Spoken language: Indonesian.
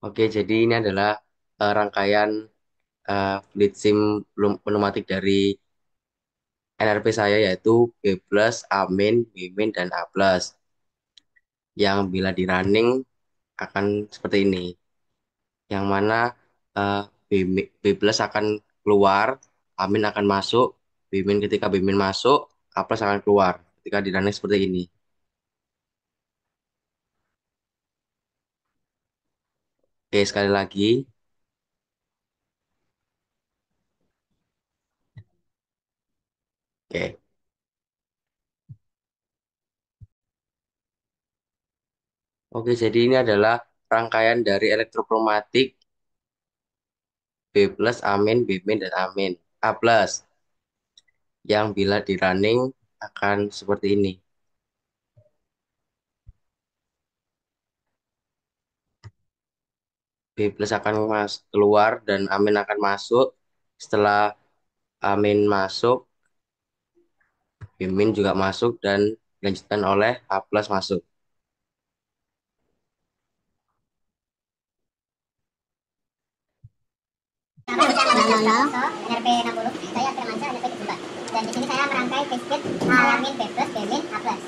Oke, jadi ini adalah rangkaian fluid sim pneumatik dari NRP saya yaitu B plus, A min, B min, dan A plus. Yang bila di running akan seperti ini. Yang mana eh, B plus akan keluar, A min akan masuk, B min ketika B min masuk, A plus akan keluar ketika di running seperti ini. Oke, sekali lagi. Oke. Oke, jadi ini adalah rangkaian dari elektrokromatik B plus, amin, B min, dan amin. A plus yang bila di running akan seperti ini. B plus akan keluar dan amin akan masuk. Setelah amin masuk, B min juga masuk dan dilanjutkan oleh A plus masuk. Nama saya Muhammad NRP 60, saya Firmansyah NRP 74. Dan di sini saya merangkai biskuit alamin B plus, B min, A plus.